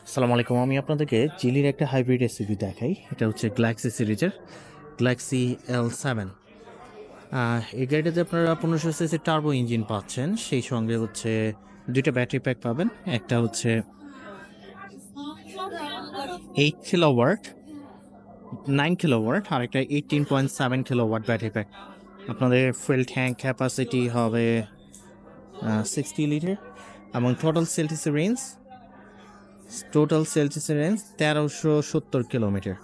আসসালামু আলাইকুম। আমি আপনাদেরকে জিলির একটা হাইব্রিড এসইউভি দেখাই। এটা হচ্ছে গ্যালাক্সি সিরিজের গ্যালাক্সি L7। এই গাড়িটাতে আপনারা 1500 সিসি টার্বো ইঞ্জিন পাচ্ছেন, সেই সঙ্গে হচ্ছে দুইটা ব্যাটারি প্যাক পাবেন। একটা হচ্ছে 8 কিলোওয়াট 9 কিলোওয়াট আর একটা 18.7 কিলোওয়াট ব্যাটারি প্যাক। আপনাদের ফুয়েল ট্যাঙ্ক ক্যাপাসিটি হবে 60 লিটার এবং total Celsius range 1370 kilometre.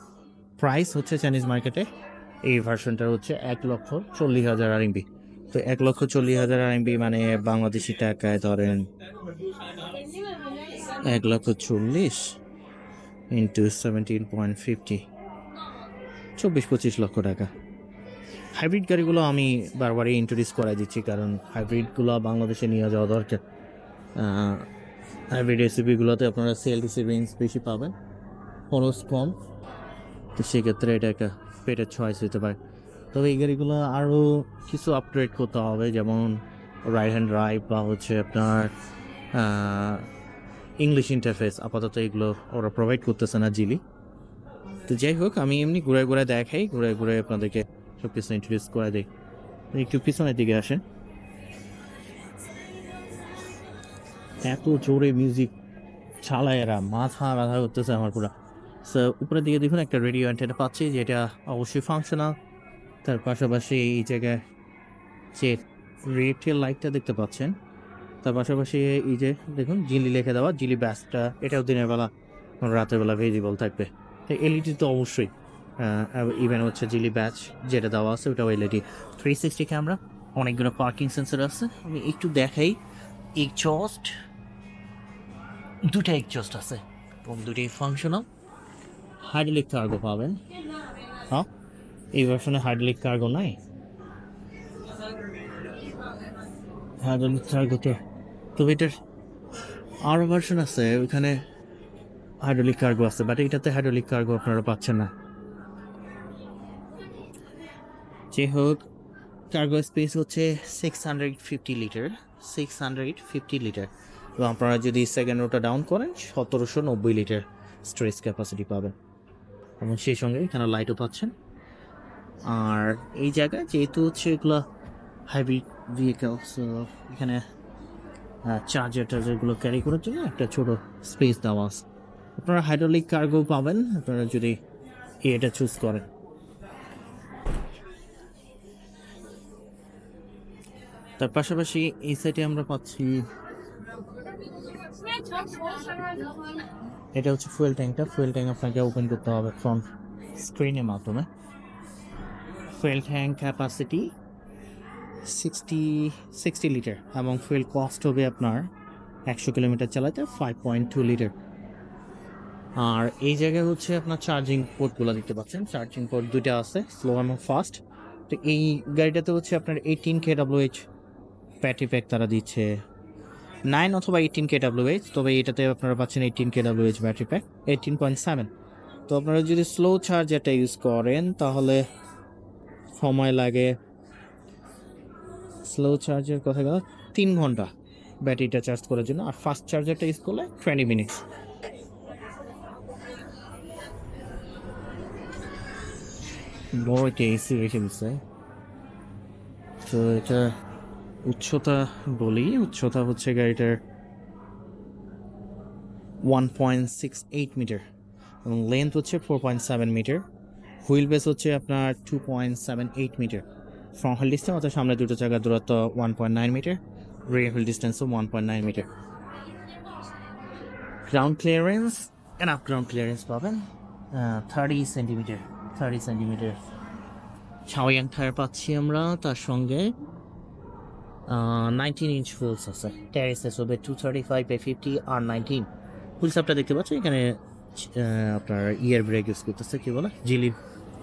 Price হচ্ছে চাইনিজ মার্কেটে এই ভার্সনটা হচ্ছে 1,40,000 RMB। তো 1,40,000 RMB মানে বাংলাদেশি টাকায় ধরেন 1,40,000 ইন্টু 17.50, 24-25 লক্ষ টাকা। হাইব্রিড গাড়িগুলো আমি বারবারই ইন্ট্রোডিউস করা দিচ্ছি, কারণ হাইব্রিডগুলো বাংলাদেশে নিয়ে যাওয়া দরকার। হাইব্রিড এসইউভিগুলোতে আপনারা সিএলটিসি রেঞ্জ বেশি পাবেন, খরচ কম, তো সেক্ষেত্রে এটা একটা বেটার চয়েস হতে পারে। তবে এই গাড়িগুলো আরও কিছু আপগ্রেড করতে হবে, যেমন রাইট হ্যান্ড ড্রাইভ বা হচ্ছে আপনার ইংলিশ ইন্টারফেস। আপাতত এগুলো ওরা প্রোভাইড করতেছে না জিলি। তো যাই হোক, আমি এমনি ঘুরে ঘুরে দেখাই, ঘুরে ঘুরে আপনাদেরকে সব কিছু ইন্ট্রোডিউস করে দিই। একটু পিছনের দিকে আসেন। এত জোরে মিউজিক চালায় এরা, মাথা ব্যথা করতেছে আমার পুরো। সো উপরের দিকে দেখুন একটা রেডিও অ্যান্টেনা পাচ্ছি, যেটা অবশ্যই ফাংশনাল। তার পাশাপাশি এই জায়গায় যে রেটের লাইটটা দেখতে পাচ্ছেন, তার পাশাপাশি এই যে দেখুন জিলি লিখে দেওয়া, জিলি ব্যাসটা, এটাও দিনের বেলা রাতের বেলা ভিজিবল থাকবে। তো এলইডি তো অবশ্যই, ইভেন হচ্ছে জিলি ব্যাচ যেটা দেওয়া আছে ওটাও এলইডি। 360 ক্যামেরা, অনেকগুলো পার্কিং সেন্সর আছে। আমি একটু দেখাই। এক্সস্ট, দুটা এক্সস্ট আছে এবং দুটি ফাংশনাল। হাইড্রোলিক কার্গো পাবেন। হ্যাঁ, এই ভার্সনে হাইড্রোলিক কার্গো নাই। হাইড্রোলিক কার্গোতে তবে এটার আরও ভার্সন আছে, ওইখানে হাইড্রোলিক কার্গো আছে, বাট এটাতে হাইড্রোলিক কার্গো আপনারা পাচ্ছেন না। যে হোক, কার্গো স্পেস হচ্ছে 650 লিটার, 650 লিটার। এবং আপনারা যদি সেকেন্ড রোটা ডাউন করেন 1790 লিটার স্টোরেজ ক্যাপাসিটি পাবেন, এবং সেই সঙ্গে এখানে লাইটও পাচ্ছেন। আর এই জায়গায় যেহেতু হচ্ছে এগুলো হাইব্রিড ভেহিকেল, সো এখানে চার্জারগুলো ক্যারি করার জন্য একটা ছোট স্পেস দেওয়া আছে। আপনারা হাইড্রোলিক কার্গো পাবেন আপনারা যদি এটা চুজ করেন। তার পাশাপাশি এই সাইডে আমরা পাচ্ছি, এটা হচ্ছে ফুয়েল ট্যাঙ্কটা। ফুয়েল ট্যাঙ্ক আপনাকে ওপেন করতে হবে ফ্রন্ট স্ক্রিনের মাধ্যমে। ফুয়েল ট্যাঙ্ক ক্যাপাসিটি 60 লিটার এবং ফুয়েল কস্ট হবে আপনার 100 কিলোমিটার চালাতে 5.2 লিটার। আর এই জায়গায় হচ্ছে আপনার চার্জিং পোর্টগুলো দেখতে পাচ্ছেন। চার্জিং পোর্ট দুইটা আছে, স্লো এবং ফাস্ট। তো এই গাড়িটাতে হচ্ছে আপনার 18 kWh ব্যাটারি প্যাক তারা দিচ্ছে, 9 অথবা 18 kWh। তবে এটাতে আপনারা পাচ্ছেন 18 kWh ব্যাটারি প্যাক, 18.7। তো আপনারা যদি স্লো চার্জারটা ইউজ করেন তাহলে সময় লাগে, স্লো চার্জের কথা গেল 3 ঘন্টা ব্যাটারিটা চার্জ করার জন্য, আর ফাস্ট চার্জারটা ইউজ করলে 20 মিনিটস। বড় একটা এসি রেখে দিচ্ছে। তো এটা উচ্চতা বলি, উচ্চতা হচ্ছে গাড়িটার 1.68 মিটার এবং লেন্থ হচ্ছে 4.7 মিটার। হুইল বেস হচ্ছে আপনার 2.78 মিটার। ফ্রন্ট হুইল ডিস্টেন্স অর্থাৎ সামনে দুটো চাকার দূরত্ব 1.9 মিটার, রিয়ার হুইল ডিস্টেন্সও 1.9 metre. Ground clearance, enough ground clearance পাবেন 30 সেন্টিমিটার। 30 সেন্টিমিটার ছাওয়াং টায়ার পাচ্ছি আমরা, তার সঙ্গে 19 ইঞ্চ হুইলস আছে। ট্যারিসেস হবে 235/50 আর 19 হুইলস। আপনারা দেখতে পাচ্ছেন এখানে আপনার ইয়ার ব্রেক ইউজ করতেছে, কি বলে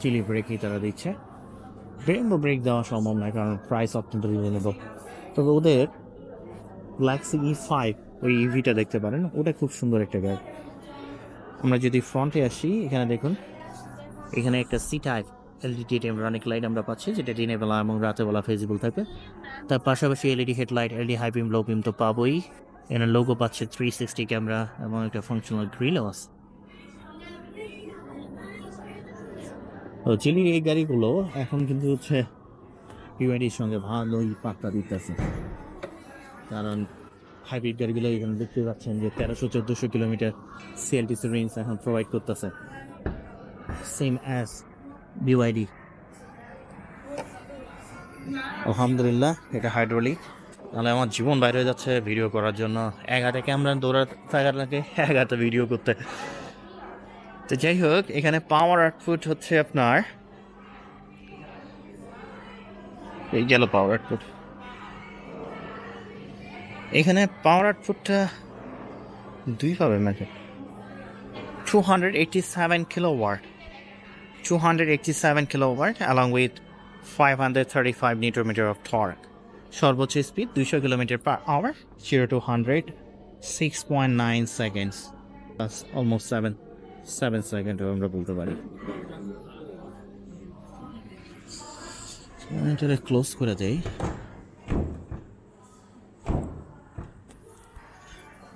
চিলি ব্রেকই তারা দিচ্ছে। ব্রেক ব্রেক দেওয়া সম্ভব নয় কারণ প্রাইস অত্যন্ত রিজনেবল। তবে ওদের গ্যালাক্সি E5 ওই ইভিটা দেখতে পারেন, ওটা খুব সুন্দর একটা গাড়ি। আমরা যদি ফ্রন্টে আসি, এখানে দেখুন, এখানে একটা C type LED running light আমরা পাচ্ছি, যেটা দিনের বেলা এবং রাতের বেলা ভিজিবল থাকবে। তার পাশাপাশি LED headlight, LED high beam, low beam তো পাবোই। এখানে লোগো পাচ্ছে 360 ক্যামেরা এবং একটা ফাংশনাল গ্রিলও আছে। তো চিলির এই গাড়িগুলো এখন কিন্তু হচ্ছে বিওয়াইডির সঙ্গে ভালোই পাত্তা দিতেছে, কারণ হাইব্রিড গাড়িগুলো এখানে দেখতে পাচ্ছেন যে 1300-1400 কিলোমিটার সিএলটিসি রেঞ্জ এখন প্রোভাইড করতেছে, সেম অ্যাজ বিওয়াইডি। আলহামদুলিল্লাহ এটা হাইড্রোলিক, তাহলে আমার জীবন বাইরে হয়ে যাচ্ছে ভিডিও করার জন্য। এক হাতে ক্যামেরা দৌড়াতে থাকার লাগে, এক হাতে ভিডিও করতে। তো যাই হোক, এখানে পাওয়ার আউটপুট হচ্ছে আপনার এই গেল পাওয়ার আউটপুট। এখানে পাওয়ার আউটপুটটা দুই পাবে ম্যাচে 287 kilowatt, 287 kilowatt along with 535 newton meter of torque. সর্বোচ্চ speed 200 kilometre per hour, 0 to 100 6.9 seconds, that's almost 7 second আমরা বলতে পারি। এটা ক্লোজ করে দেই।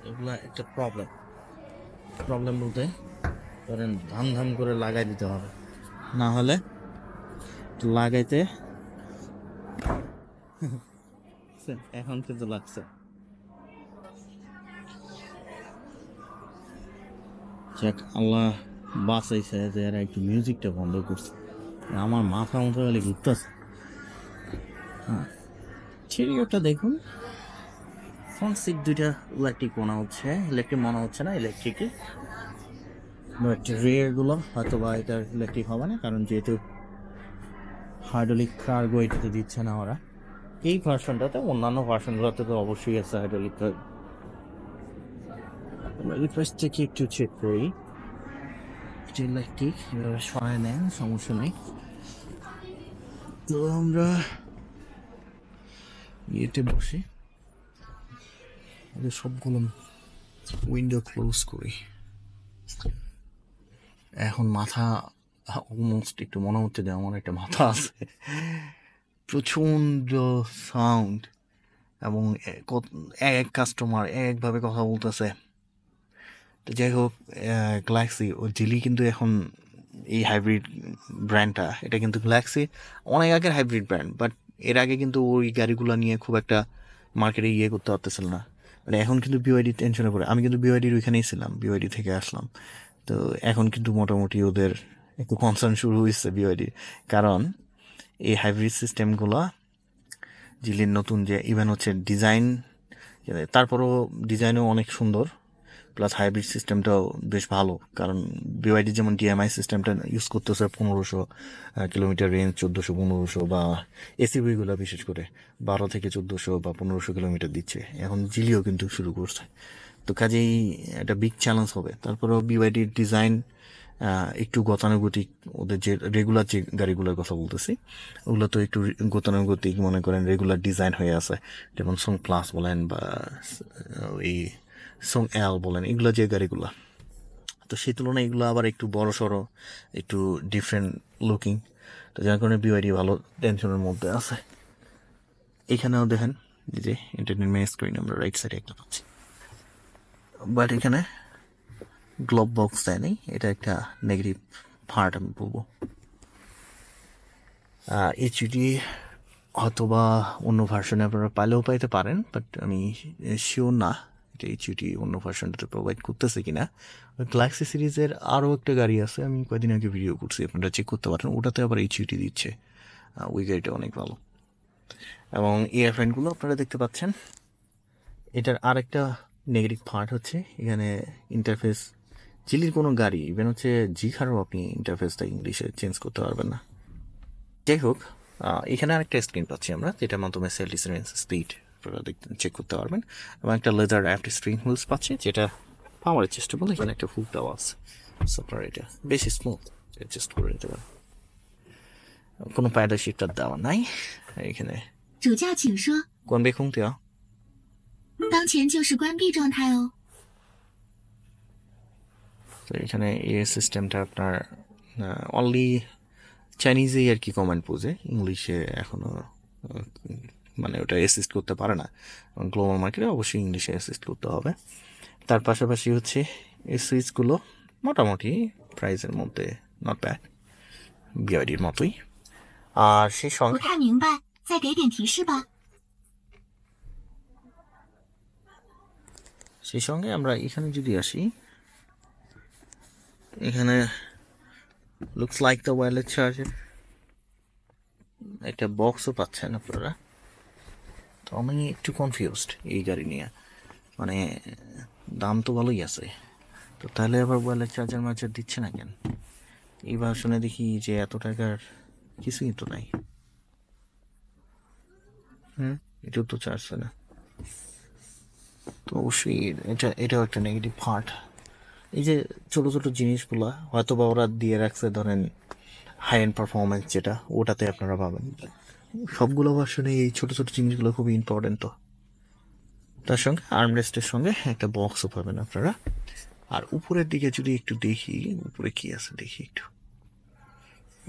এগুলা একটা প্রবলেম বলতে ধরেন ধাম করে লাগাই দিতে হবে, না হলে লাগাইতে এখন কিন্তু লাগছে। যাক আল্লাহ বাঁচাইছে যে এরা একটু মিউজিকটা বন্ধ করছে, আমার মাথা গেলে ঘুরতেছে। হ্যাঁ, ছেড়িওটা দেখুন, ফ্রন্ট সিট দুইটা ইলেকট্রিক মনে হচ্ছে, না ইলেকট্রিকই, বাট রিয়ারগুলো হয়তো বা এটা ইলেকট্রিক হবে না, কারণ যেহেতু হাইড্রোলিক কার্গো এটাতে দিচ্ছে না ওরা এই ভার্সনটাতে। অন্যান্য ভার্সনগুলোতে তো অবশ্যই আছে হাইড্রোলিক কার্গো। রিকোয়েস্ট থেকে একটু চেক করি, এটা ইলেকট্রিক, এভাবে সরাই নেন, সমস্যা নেই। তো আমরা ইয়েতে বসি, সবগুলো উইন্ডো ক্লোজ করি। এখন মাথা অলমোস্ট একটু মনে হচ্ছে যে আমার একটা মাথা আছে, প্রচণ্ড সাউন্ড, এবং এক কাস্টমার একভাবে কথা বলতেছে। তো যাই হোক, গ্যালাক্সি ও জিলি কিন্তু এখন এই হাইব্রিড ব্র্যান্ডটা, এটা কিন্তু গ্যালাক্সি অনেক আগের হাইব্রিড ব্র্যান্ড, বাট এর আগে কিন্তু ওই গাড়িগুলো নিয়ে খুব একটা মার্কেটে ইয়ে করতে পারতেছিল না। মানে এখন কিন্তু বিওয়াইডি টেনশনে পড়ে, আমি কিন্তু বিওয়াইডির ওইখানেই ছিলাম, বিওয়াইডি থেকে আসলাম। তো এখন কিন্তু মোটামুটি ওদের একটু কনসার্ন শুরু হয়েছে বিওয়াইডির, কারণ এই হাইব্রিড সিস্টেমগুলো জিলির নতুন যে ইভেন হচ্ছে ডিজাইন, তারপরও ডিজাইনও অনেক সুন্দর, প্লাস হাইব্রিড সিস্টেমটাও বেশ ভালো। কারণ বিওয়াইডি যেমন ডিএমআই সিস্টেমটা ইউজ করতেছে 1500 কিলোমিটার রেঞ্জ, 1400-1500, বা এসিবিগুলো বিশেষ করে 12 থেকে 1400 বা 1500 কিলোমিটার দিচ্ছে। এখন জিলিও কিন্তু শুরু করছে, তো কাজেই একটা বিগ চ্যালেঞ্জ হবে। তারপরেও বিওয়াইডির ডিজাইন একটু গতানুগতিক, ওদের যে রেগুলার যে গাড়িগুলোর কথা বলতেছি ওগুলো তো একটু গতানুগতিক, মনে করেন রেগুলার ডিজাইন হয়ে আছে, যেমন সং প্লাস বলেন বা এই সং এল বলেন, এগুলো যে গাড়িগুলো, তো সেই তুলনায় এগুলো আবার একটু বড় সড়ো, একটু ডিফারেন্ট লুকিং, তো যার কারণে বিওয়াইডি ভালো টেনশনের মধ্যে আছে। এখানেও দেখেন যে এন্টারটেনমেন্ট স্ক্রিন আমরা রাইট সাইডে একটা পাচ্ছি, বাট এখানে গ্লোব বক্স দেয়নি, এটা একটা নেগেটিভ পার্ট আমি বলবো। এইচইডি হয়তো বা অন্য ভার্সনে আপনারা পাইলেও পাইতে পারেন, বাট আমি শিওর না এটা এইচইডি অন্য ভার্সনটাতে প্রোভাইড করতেছে কিনা। গ্যালাক্সি সিরিজের আরও একটা গাড়ি আছে, আমি কয়েকদিন আগে ভিডিও করছি, আপনারা চেক করতে পারেন, ওটাতে আবার এইচইডি দিচ্ছে, ওই গাড়িটা অনেক ভালো। এবং এয়ার ফ্যানগুলো আপনারা দেখতে পাচ্ছেন। এটার আরেকটা নেগেটিভ পার্ট হচ্ছে এখানে ইন্টারফেস, চিলির কোনো গাড়ি ইভেন হচ্ছে জিখারও আপনি ইন্টারফেসটা ইংলিশে চেঞ্জ করতে পারবেন না। যাই হোক, এখানে আরেকটা স্ক্রিন পাচ্ছি আমরা, যেটার মাধ্যমে সিএলটিসি রেঞ্জ স্পিড চেক করতে পারবেন, এবং একটা লেদার অ্যাপ্ট স্ট্রিং হুইলস পাচ্ছি, যেটা পাওয়ার অ্যাডজাস্টেবল। এখানে একটা ফুল দেওয়া আছে, আপনার এটা বেশি স্মুথ অ্যাডজাস্ট করে নিতে পারেন, কোনো প্যাডাল শিফটার দেওয়া নাই এখানে।主驾请说， 关闭空调。当前就是关闭状态哦。 তো এখানে এই সিস্টেমটা আপনার অনলি চাইনিজেই আর কি কমেন্ট বোঝে, ইংলিশে এখনো মানে ওটা অ্যাসিস্ট করতে পারে না। গ্লোবাল মার্কেটে অবশ্যই ইংলিশে অ্যাসিস্ট করতে হবে। তার পাশাপাশি হচ্ছে এই সুইচগুলো মোটামুটি প্রাইসের মধ্যে নট ব্যাড, বিআইডির মতোই। আর সেই 不 সঙ্গে 太明白，再给点提示吧。 সেই সঙ্গে আমরা এখানে যদি আসি, এখানে looks like the wireless charger, একটা বক্সও পাচ্ছেন আপনারা। তো আমি একটু কনফিউজড এই গাড়ি নিয়ে, মানে দাম তো ভালোই আছে, তো তাহলে আবার ওয়্যারলেস চার্জার মার্জার দিচ্ছে না কেন? এই ভার্সনে দেখি যে এত টাকার কিছুই তো নাই। এটাও তো চার্জ হয় না, তো অবশ্যই এটাও একটা নেগেটিভ পার্ট। এই যে ছোটো ছোটো জিনিসগুলো হয়তো বা ওরা দিয়ে রাখছে, ধরেন হাই এন্ড পারফরমেন্স যেটা, ওটাতে আপনারা পাবেন। সবগুলো ভার্সনে এই ছোটো ছোটো জিনিসগুলো খুবই ইম্পর্টেন্ট। তো তার সঙ্গে আর্মরেস্টের সঙ্গে একটা বক্সও পাবেন আপনারা। আর উপরের দিকে যদি একটু দেখি, উপরে কি আছে দেখি একটু।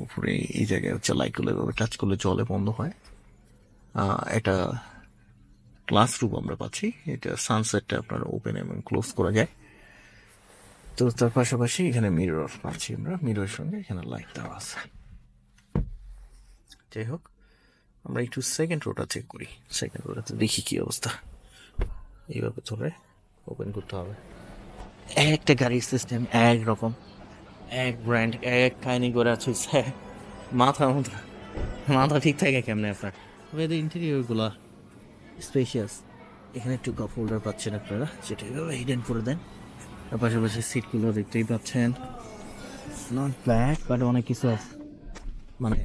উপরে এই জায়গায় হচ্ছে লাইটগুলো এভাবে টাচ করলে জলে বন্ধ হয়। এটা ক্লাসরুম আমরা পাচ্ছি, এটা সানসেটটা আপনার ওপেন এবং ক্লোজ করা যায়। তো তার পাশাপাশি এখানে মিরর পাচ্ছি আমরা, মিররের সঙ্গে এখানে লাইট দেওয়া আছে। যাই হোক, আমরা একটু সেকেন্ড রোটা চেক করি। সেকেন্ড রোটাতে দেখি কি অবস্থা। এইভাবে ধরে ওপেন করতে হবে। একটা গাড়ির সিস্টেম এক রকম, এক ব্র্যান্ড, এক কাহিনি করে আছে। মাথা মাথা মাথা ঠিক থাকে কেমনে আপনার? তবে এদের ইন্টেরিয়রগুলো স্পেশিয়াস। এখানে একটু কাপ হোল্ডার পাচ্ছেন আপনারা, যেটা এভাবে হিডেন করে দেন। তার পাশাপাশি সিটগুলো দেখতেই পাচ্ছেন, নট ব্যাড, বাট অনেক কিছু আছে। মানে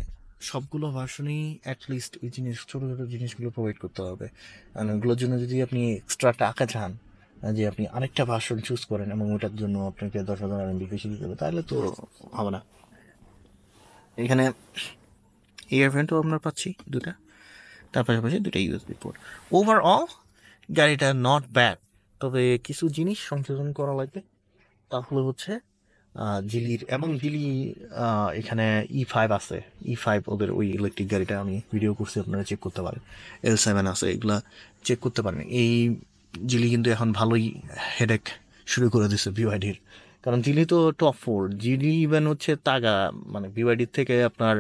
সবগুলো ভার্সনই অ্যাটলিস্ট এই জিনিস, ছোটো ছোটো জিনিসগুলো প্রোভাইড করতে হবে। কারণ ওগুলোর জন্য যদি আপনি এক্সট্রা টাকা চান, যে আপনি আরেকটা ভার্সন চুজ করেন এবং ওটার জন্য আপনাকে 10,000 RMB বেশি দিতে হবে, তাহলে তো হবে না। এখানে এয়ার ভেন্টও আমরা পাচ্ছি দুটা, তার পাশাপাশি দুটা USB পোর্ট। ওভারঅল গাড়িটা নট ব্যাড, তবে কিছু জিনিস সংশোধন করা লাগবে। তাহলে হচ্ছে জিলির, এবং জিলি এখানে E5 আছে, E5 ওদের ওই ইলেকট্রিক গাড়িটা আমি ভিডিও করছি, আপনারা চেক করতে পারেন। L7 আছে, এগুলা চেক করতে পারেন। এই জিলি কিন্তু এখন ভালোই হেডেক শুরু করে দিচ্ছে বিওয়াইডির, কারণ জিলি তো টপ 4, জিলি ইভেন হচ্ছে তাগা, মানে বিওয়াইডির থেকে আপনার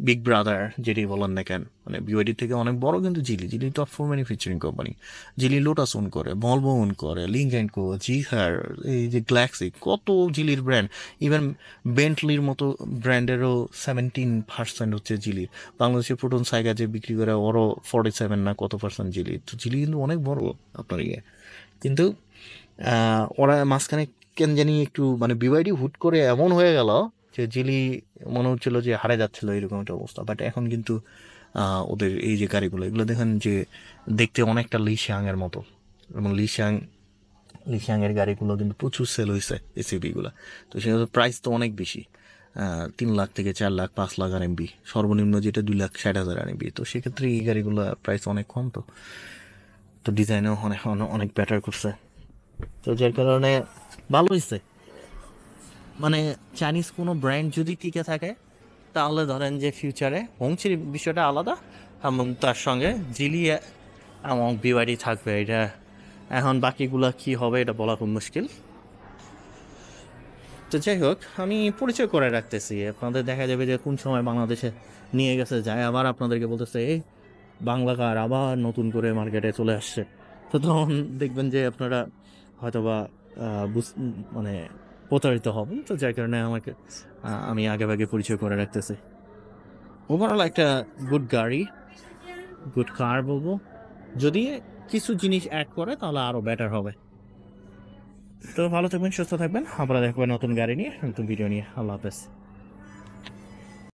বিগ ব্রাদার যেটি বলেন না কেন, মানে বিওয়াইডির থেকে অনেক বড় কিন্তু Geely top 4 manufacturing company. Geely Lotus own করে, ভলভো ওন করে, লিঙ্ক অ্যান্ড কো, জিহার, এই যে গ্যালাক্সি, কত জিলির ব্র্যান্ড। ইভেন বেন্টলির মতো ব্র্যান্ডেরও 17% হচ্ছে জিলির। বাংলাদেশের প্রোটন সাইগা যে বিক্রি করে, ওরও 47 না কত পার্সেন্ট জিলি। তো জিলি কিন্তু অনেক বড় আপনার ইয়ে, কিন্তু ওরা মাঝখানে কেন জানি একটু, মানে বিওয়াইডি হুট করে এমন হয়ে গেল যে জিলি মনে হচ্ছিল যে হারে যাচ্ছিল, এরকম একটা অবস্থা। বাট এখন কিন্তু ওদের এই যে গাড়িগুলো, এগুলো দেখেন যে দেখতে অনেকটা লিশিয়াংয়ের মতো, এবং লিশিয়াংয়ের গাড়িগুলো কিন্তু প্রচুর সেল হয়েছে এসইভিগুলো। তো সেগুলো প্রাইস তো অনেক বেশি, 3 লাখ থেকে 4 লাখ 5 লাখ RMB, সর্বনিম্ন যেটা 2,60,000 RMB। তো সেক্ষেত্রে এই গাড়িগুলো প্রাইস অনেক কম। তো ডিজাইনও অনেক অনেক বেটার করছে, তো যার কারণে ভালো হয়েছে। মানে চাইনিজ কোনো ব্র্যান্ড যদি টিকে থাকে, তাহলে ধরেন যে ফিউচারে হোংচির বিষয়টা আলাদা, এবং তার সঙ্গে জিলি এবং বিওয়াইডি থাকবে। এটা এখন বাকিগুলা কি হবে এটা বলা খুব মুশকিল। তো যাই হোক, আমি পরিচয় করে রাখতেছি, আপনাদের দেখা যাবে যে কোন সময় বাংলাদেশে নিয়ে গেছে যায়, আবার আপনাদেরকে বলতেছে এই বাংলা কার আবার নতুন করে মার্কেটে চলে আসছে। তো তখন দেখবেন যে আপনারা হয়তোবা মানে প্রতারিত হবেন। তো যার কারণে আমি আগে পরিচয় করে রাখতেছি। ওভারঅল একটা গুড গাড়ি, গুড কার বলবো। যদি কিছু জিনিস অ্যাড করে তাহলে আরও বেটার হবে। তো ভালো থাকবেন, সুস্থ থাকবেন, আপনারা দেখবেন নতুন গাড়ি নিয়ে, নতুন ভিডিও নিয়ে। আল্লাহ হাফেজ।